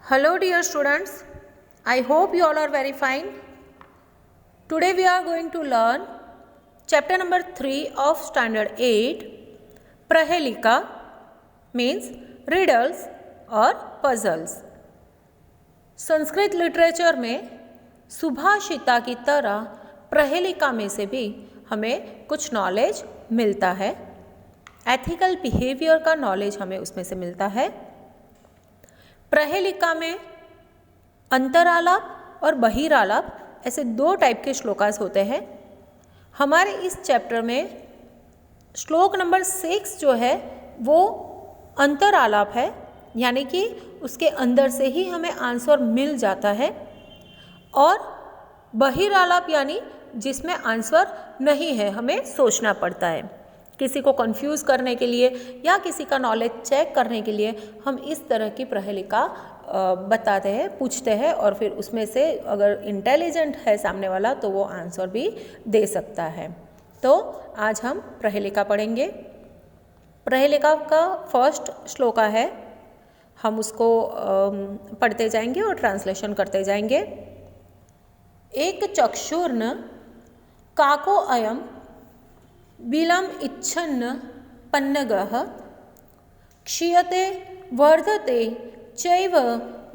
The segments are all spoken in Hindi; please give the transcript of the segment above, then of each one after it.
Hello dear students, I hope you all are very fine. Today we are going to learn chapter number 3 of standard 8, Prahelika means riddles और puzzles. संस्कृत लिटरेचर में सुभाषिता की तरह प्रहेलिका में से भी हमें कुछ नॉलेज मिलता है. एथिकल बिहेवियर का नॉलेज हमें उसमें से मिलता है. प्रहेलिका में अंतरालाप और बहिरालाप ऐसे दो टाइप के श्लोकास होते हैं. हमारे इस चैप्टर में श्लोक नंबर 6 जो है वो अंतरालाप है, यानी कि उसके अंदर से ही हमें आंसर मिल जाता है, और बहिरालाप यानी जिसमें आंसर नहीं है, हमें सोचना पड़ता है. किसी को कंफ्यूज करने के लिए या किसी का नॉलेज चेक करने के लिए हम इस तरह की प्रहेलिका बताते हैं, पूछते हैं, और फिर उसमें से अगर इंटेलिजेंट है सामने वाला तो वो आंसर भी दे सकता है. तो आज हम प्रहेलिका पढ़ेंगे. प्रहेलिका का फर्स्ट श्लोका है, हम उसको पढ़ते जाएंगे और ट्रांसलेशन करते जाएंगे. एक चक्षुर्न काको अयम बिलम इच्छन्न पन्नगः क्षीयते वर्धते चैव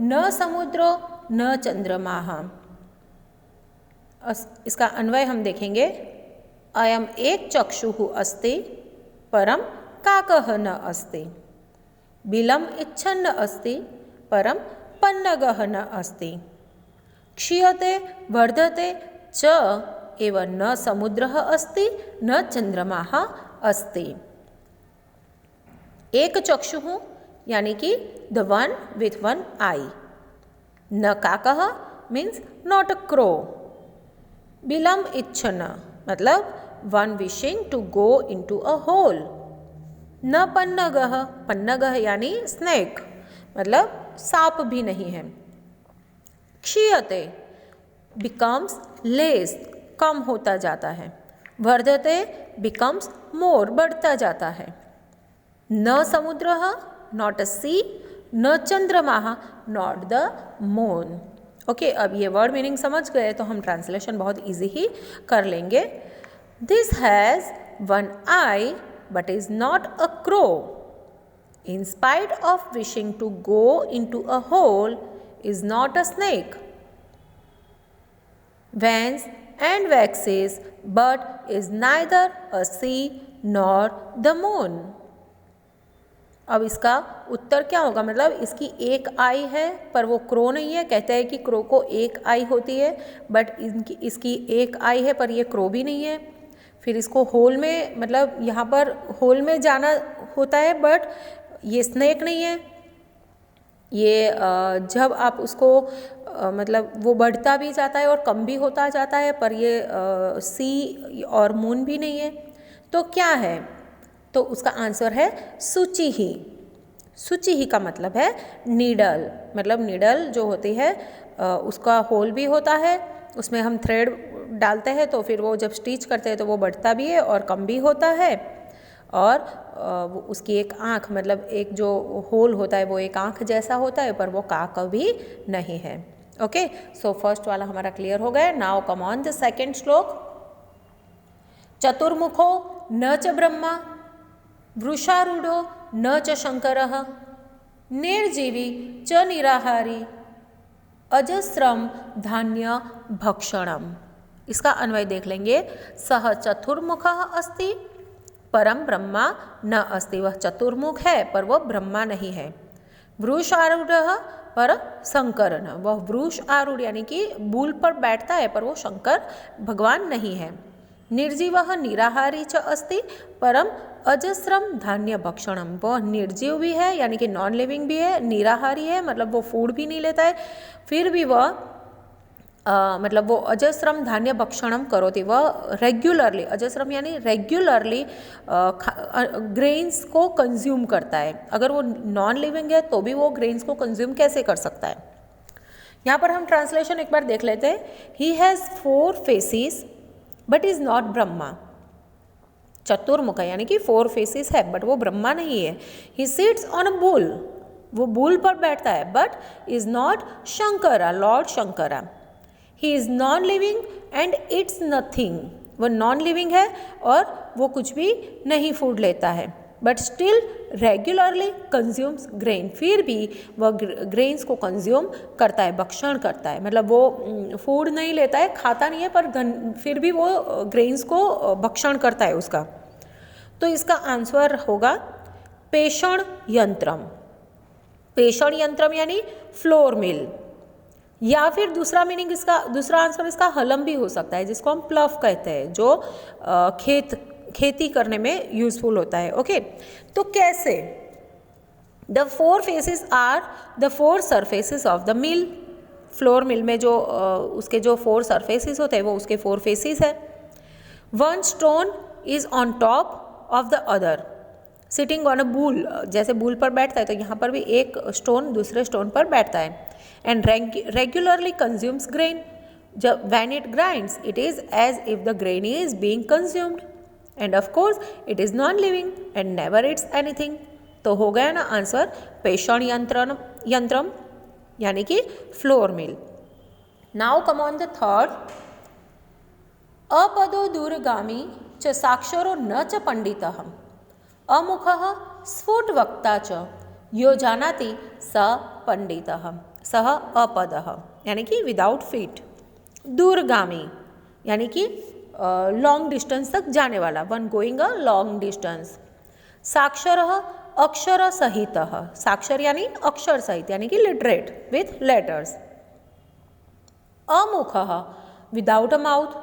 न समुद्रो न चंद्रमाः. इसका अन्वय हम देखेंगे. अयम एक चक्षुः अस्ति परम काकः न अस्ति, बिलम इच्छन्न अस्ति परम पन्नगः न अस्ति, क्षीयते वर्धते च एव न समुद्रः अस्ति न चंद्रमाः अस्ति. एक चक्षुः यानी कि the one with one eye. न काकः मीन्स नॉट अ क्रो. बिलम इच्छन्न मतलब one wishing to go into a hole. न पन्नगः, पन्नगः यानी स्नेक मतलब सांप भी नहीं है. क्षीयते बिकम्स लेस, कम होता जाता है. वर्धते बिकम्स मोर, बढ़ता जाता है. न समुद्रः नॉट अ सी, न चंद्रमाः नॉट द मून. ओके, अब ये वर्ड मीनिंग समझ गए तो हम ट्रांसलेशन बहुत इजी ही कर लेंगे. This has one eye but is not a crow. In spite of wishing to go into a hole is not a snake. Vents and waxes, but is neither a sea nor the moon. अब इसका उत्तर क्या होगा, मतलब इसकी एक आई है पर वो क्रो नहीं है. कहते हैं कि क्रो को एक आई होती है, बट इसकी एक आई है पर ये क्रो भी नहीं है. फिर इसको होल में, मतलब यहाँ पर होल में जाना होता है, बट ये स्नेक नहीं है. ये जब आप उसको मतलब वो बढ़ता भी जाता है और कम भी होता जाता है, पर ये सी और मून भी नहीं है. तो क्या है, तो उसका आंसर है सूची ही. सूची ही का मतलब है नीडल. मतलब नीडल जो होती है उसका होल भी होता है, उसमें हम थ्रेड डालते हैं तो फिर वो जब स्टिच करते हैं तो वो बढ़ता भी है और कम भी होता है. और वो उसकी एक आँख, मतलब एक जो होल होता है वो एक आँख जैसा होता है, पर वो काक भी नहीं है. ओके, सो फर्स्ट वाला हमारा क्लियर हो गया. Now come on the second श्लोक. चतुर्मुखो न च ब्रह्मा वृषारूढ़ो न च शंकरः निर्जीवी च निराहारी अजस्रम धान्य भक्षणम. इसका अन्वय देख लेंगे. सह चतुर्मुखः अस्ति परम ब्रह्मा न अस्ति. वह चतुर्मुख है पर वह ब्रह्मा नहीं है. वृषारूढ़ पर शंकर न, वह वृष आरूढ़ यानी कि बूल पर बैठता है पर वो शंकर भगवान नहीं है. निर्जीवः निराहारी च अस्ति परम अजस्रम धान्य भक्षणम. वह निर्जीव भी है यानी कि नॉन लिविंग भी है, निराहारी है मतलब वो फूड भी नहीं लेता है, फिर भी वह मतलब वो अजस्रम धान्य भक्षणम करोति. वह रेगुलरली, अजस्रम यानी रेगुलरली ग्रेन्स को कंज्यूम करता है. अगर वो नॉन लिविंग है तो भी वो ग्रेन्स को कंज्यूम कैसे कर सकता है. यहाँ पर हम ट्रांसलेशन एक बार देख लेते हैं. He has 4 faces but is not Brahma. चतुर्मुख यानी कि 4 फेसिस है बट वो ब्रह्मा नहीं है. He sits on a bull वो बुल पर बैठता है, but is not Shankara, Lord Shankara. He is non living and it's nothing, वो नॉन लिविंग है और वो कुछ भी नहीं फूड लेता है, but still regularly consumes grain, फिर भी वह ग्रेन्स को कंज्यूम करता है, भक्षण करता है, मतलब वो फूड नहीं लेता है, खाता नहीं है, पर फिर भी वो ग्रेन्स को भक्षण करता है उसका। तो इसका आंसर होगा पेषण यंत्रम। पेषण यंत्रम यानी फ्लोर मिल, या फिर दूसरा मीनिंग इसका, दूसरा आंसर इसका हलम भी हो सकता है, जिसको हम प्लफ कहते हैं, जो खेती करने में यूजफुल होता है। ओके, तो कैसे? The 4 faces are the 4 surfaces of the mill. Floor mill में जो उसके जो 4 सरफेसेस होते हैं वो उसके 4 फेसेस है। 1 stone is on top of the other sitting on a bull, जैसे बुल पर बैठता है तो यहाँ पर भी एक स्टोन दूसरे स्टोन पर बैठता है। एंड रेगुलरली कंज्यूम्स ग्रेन, जब when it grinds it is as if the grain is being consumed, and of course it is non living and never it's anything. तो हो गया ना आंसर पेषण यंत्रम यानी कि flour mill. Now come on the third, अपदो दूरगामी च साक्षरो न च पंडितः अमुखः स्फुटवक्ता च यो जानाति स पंडितः सह अपदः, यानी कि विदाउट फीट। दूरगामी यानी कि लॉन्ग डिस्टेंस तक जाने वाला, one going a long distance. साक्षरः अक्षर सहितः, साक्षर यानी अक्षर सहित यानी कि लिटरेट विथ लेटर्स। अमुखः विदाउट अ माउथ।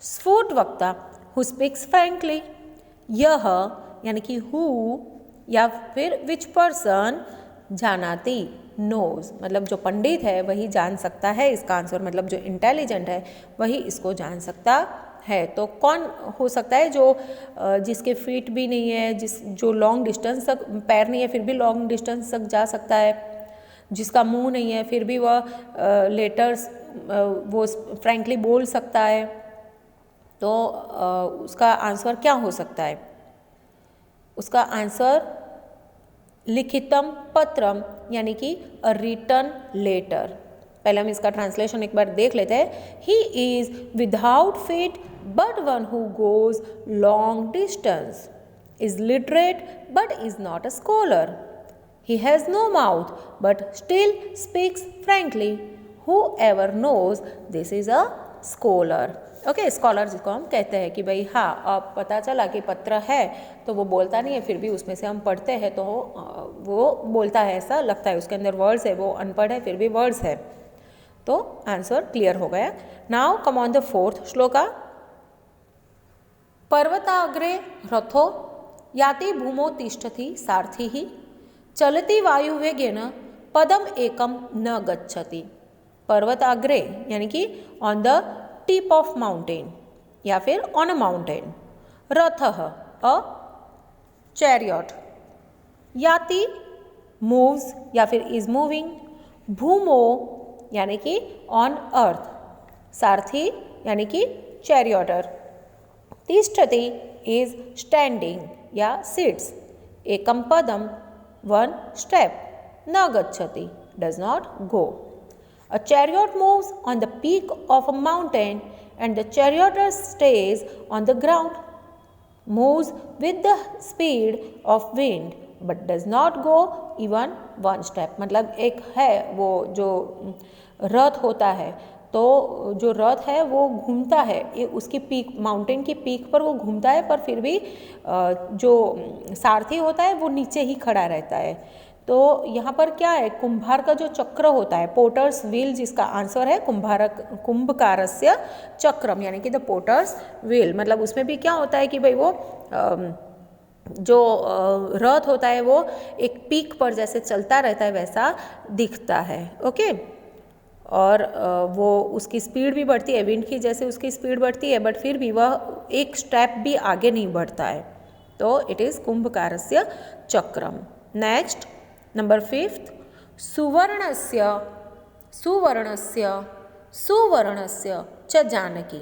स्फुटवक्ता हु स्पीक्स फ्रैंकली। यह यानी कि हु या फिर विच पर्सन, जानाति नोज, मतलब जो पंडित है वही जान सकता है इसका आंसर, मतलब जो इंटेलिजेंट है वही इसको जान सकता है। तो कौन हो सकता है? जो जिसके फीट भी नहीं है, जो लॉन्ग डिस्टेंस तक, पैर नहीं है फिर भी लॉन्ग डिस्टेंस तक जा सकता है, जिसका मुंह नहीं है फिर भी वह लेटर्स वो फ्रैंकली बोल सकता है। तो उसका आंसर क्या हो सकता है? उसका आंसर लिखितम पत्रम यानी कि अ रिटन लेटर। पहले हम इसका ट्रांसलेशन एक बार देख लेते हैं। He is without feet but one who goes long distance, is literate but is not a scholar, he has no mouth but still speaks frankly, who ever knows this is a scholar. Okay, scholar जिसको हम कहते हैं कि भाई हाँ, अब पता चला कि पत्र है तो वो बोलता नहीं है, फिर भी उसमें से हम पढ़ते हैं तो वो बोलता है, ऐसा लगता है, उसके अंदर वर्ड्स है, वो अनपढ़ है फिर भी वर्ड्स है। तो आंसर क्लियर हो गया। Now come on the fourth shloka. पर्वताग्रे रथो याति भूमो तिष्ठति सारथी ही चलति वायुवेगेन पदम एकम न गच्छति। पर्वताग्रे यानी कि on the tip of mountain या फिर ऑन अ माउंटेन। रथः अ चैरियट। याति मूव्स या फिर इज मूविंग। भूमो यानी कि ऑन अर्थ। सारथी यानी कि चैरियटर। तिष्ठति इज स्टैंडिंग या सिट्स। एकम पदम वन स्टेप। न गच्छति does not go. A chariot moves on the peak of a mountain and the charioteer stays on the ground, moves with the speed of wind but does not go even one step। मतलब एक है वो जो रथ होता है, तो जो रथ है वो घूमता है, ये उसकी पीक, माउंटेन की पीक पर वो घूमता है, पर फिर भी जो सारथी होता है वो नीचे ही खड़ा रहता है। तो यहाँ पर क्या है, कुंभार का जो चक्र होता है, पोटर्स व्हील, जिसका आंसर है कुंभकारस्य चक्रम यानी कि द पोटर्स व्हील। मतलब उसमें भी क्या होता है कि भाई वो जो रथ होता है वो एक पीक पर जैसे चलता रहता है वैसा दिखता है। ओके, और वो उसकी स्पीड भी बढ़ती है, विंड की जैसे उसकी स्पीड बढ़ती है, बट फिर भी वह एक स्टेप भी आगे नहीं बढ़ता है। तो इट इज़ कुंभकारस्य चक्रम। नेक्स्ट नंबर 5, सुवर्णस्य सुवर्णस्य सुवर्णस्य च जानकी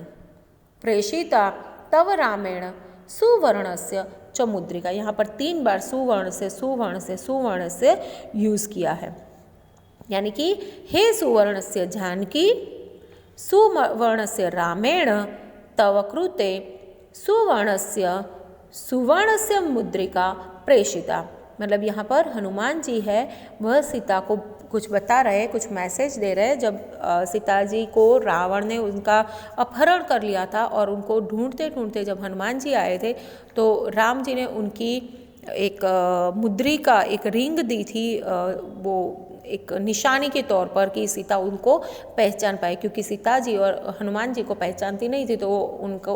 प्रेषिता तव रामेण सुवर्णस्य च मुद्रिका, यहाँ पर 3 बार सुवर्ण से सुवर्ण से सुवर्ण से यूज़ किया है। यानी कि हे सुवर्णस्य जानकी, सुवर्णस्य रामेण, तव कृते सुवर्णस्य मुद्रिका प्रेषिता। मतलब यहाँ पर हनुमान जी है वह सीता को कुछ बता रहे हैं, कुछ मैसेज दे रहे हैं। जब सीता जी को रावण ने उनका अपहरण कर लिया था और उनको ढूंढते ढूंढते जब हनुमान जी आए थे तो राम जी ने उनकी एक मुद्रिका, एक रिंग दी थी, वो एक निशानी के तौर पर कि सीता उनको पहचान पाए, क्योंकि सीता जी और हनुमान जी को पहचानती नहीं थी तो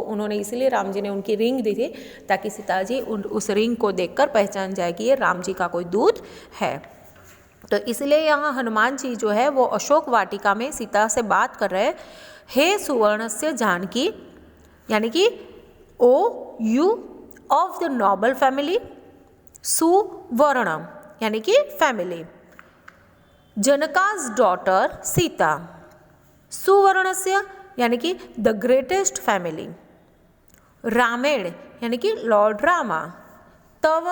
उन्होंने इसलिए राम जी ने उनकी रिंग दी थी ताकि सीता जी उस रिंग को देखकर पहचान जाए कि ये राम जी का कोई दूत है। तो इसलिए यहाँ हनुमान जी जो है वो अशोक वाटिका में सीता से बात कर रहे हैं, हे सुवर्णस्य जानकी, यानी कि O you of the noble family, सुवर्ण यानी कि फैमिली, जनकाज डॉटर सीता, सुवर्णस्य यानी कि द ग्रेटेस्ट फैमिली, रामेण यानी कि लॉर्ड रामा, तव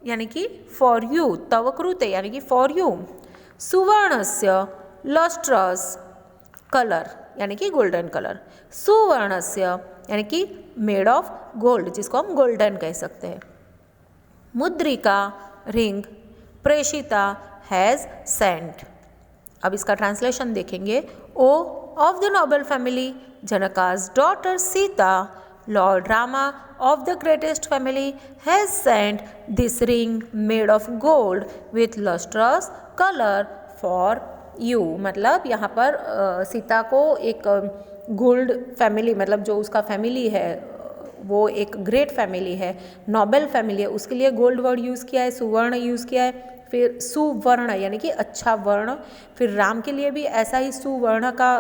यानी कि फॉर यू, तव कृते यानी कि फॉर यू, सुवर्णस्य लस्ट्रस कलर यानी कि गोल्डन कलर, सुवर्णस्य यानी कि मेड ऑफ गोल्ड जिसको हम गोल्डन कह सकते हैं, मुद्रिका रिंग, प्रेषिता हैज़ सेंट। अब इसका ट्रांसलेशन देखेंगे। O of the noble family, Janaka's daughter Sita, lord Rama of the greatest family has sent this ring made of gold with lustrous color for you। मतलब यहाँ पर सीता को एक गोल्ड फैमिली, मतलब जो उसका फैमिली है वो एक ग्रेट फैमिली है, नोबल फैमिली है, उसके लिए गोल्ड वर्ड यूज़ किया है, सुवर्ण यूज़ किया है, फिर सुवर्ण यानी कि अच्छा वर्ण, फिर राम के लिए भी ऐसा ही सुवर्ण का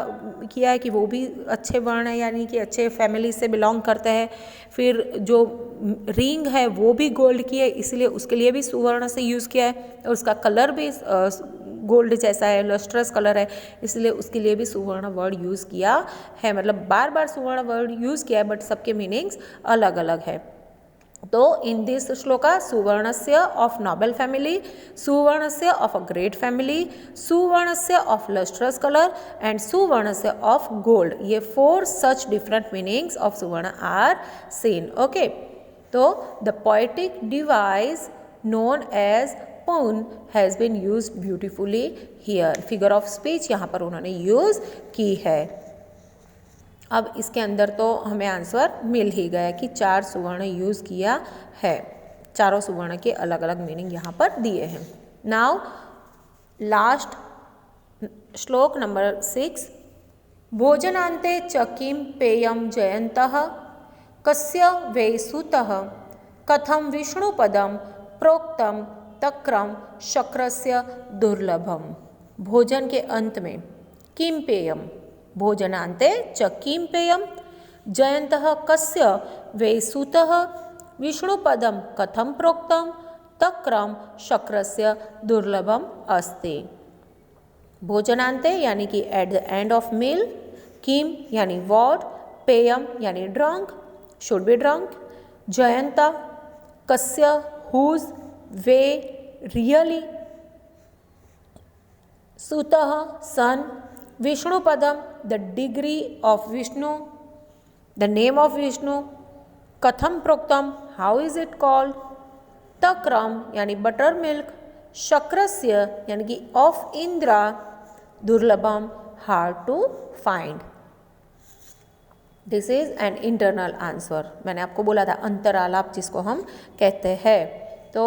किया है कि वो भी अच्छे वर्ण है यानी कि अच्छे फैमिली से बिलोंग करते हैं। फिर जो रिंग है वो भी गोल्ड की है इसलिए उसके लिए भी सुवर्ण से यूज़ किया है, और उसका कलर भी गोल्ड जैसा है, लस्ट्रस कलर है, इसलिए उसके लिए भी सुवर्ण वर्ड यूज़ किया है। मतलब बार बार सुवर्ण वर्ड यूज़ किया है बट सबके मीनिंग्स अलग अलग है। तो इन दिस श्लोका सुवर्णस्य ऑफ नोबल फैमिली, सुवर्णस्य ऑफ अ ग्रेट फैमिली, सुवर्णस्य ऑफ लस्ट्रस कलर एंड सुवर्णस्य ऑफ गोल्ड, ये 4 सच डिफरेंट मीनिंग्स ऑफ सुवर्ण आर सीन। ओके, तो the poetic device known as pun has been used beautifully here. Figure of speech यहाँ पर उन्होंने यूज़ की है। अब इसके अंदर तो हमें आंसर मिल ही गया कि 4 सुवर्ण यूज़ किया है, चारों सुवर्ण के अलग अलग मीनिंग यहाँ पर दिए हैं। नाउ लास्ट श्लोक नंबर 6, भोजनान्ते च किं पेयं जयन्तः, कस्य वै सुतः, कथं विष्णुपदं प्रोक्तं तक्रम शक्रस्य दुर्लभम। भोजन के अंत में किं पेयम, भोजनान्ते च किं पेयम, जयन्तः कस्य वै सुतः, विष्णुपदं कथं प्रोक्तं तक्रम शक्रस्य दुर्लभम अस्ति। भोजनान्ते यानी कि at the end of meal, किम यानी वॉट, पेयम यानी drunk, should be drunk, Jayanta कस्य हुज, वे रियली, सुतः सन, विष्णुपदम the degree of Vishnu, the name of Vishnu, कथम प्रोक्तम हाउ इज इट कॉल्ड, तक्रम यानी बटर मिल्क, शक्रस्य यानी कि ऑफ इंद्रा, दुर्लभम hard to find. This is an internal answer. मैंने आपको बोला था अंतरालाप जिसको हम कहते हैं। तो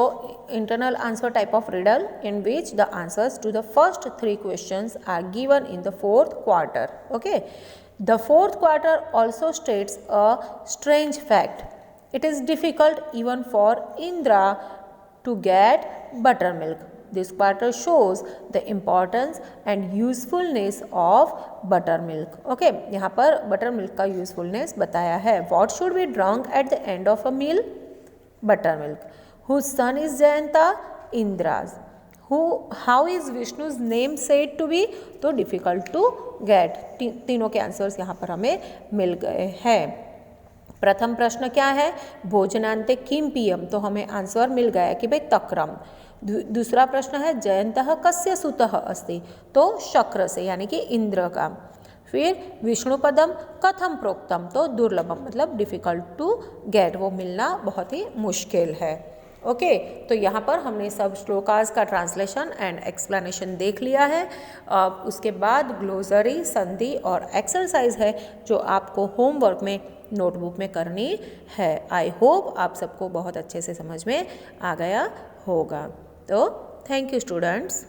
internal answer type of riddle in which the answers to the first 3 questions are given in the 4th quarter. Okay, the 4th quarter also states a strange fact. It is difficult even for Indra to get buttermilk. This quarter shows the importance and usefulness of buttermilk. Okay, यहाँ पर buttermilk का usefulness बताया है। What should be drunk at the end of a meal? Buttermilk. Whose son is Jayanta? Indra's. How is Vishnu's name said to be? तो difficult to get. तीनों के आंसर्स यहाँ पर हमें मिल गए हैं। प्रथम प्रश्न क्या है, भोजनांते किम पीयम, तो हमें आंसर मिल गया कि भाई तक्रम। दूसरा प्रश्न है जयंतः कस्य सुतः अस्ति, तो शक्र से यानी कि इंद्र का। फिर विष्णुपदम कथम प्रोक्तम, तो दुर्लभम मतलब डिफ़िकल्ट टू गेट, वो मिलना बहुत ही मुश्किल है। ओके तो यहाँ पर हमने सब श्लोकास का ट्रांसलेशन एंड एक्सप्लेनेशन देख लिया है। अब उसके बाद ग्लोसरी, संधि और एक्सरसाइज है जो आपको होमवर्क में नोटबुक में करनी है। आई होप आप सबको बहुत अच्छे से समझ में आ गया होगा। तो थैंक यू स्टूडेंट्स।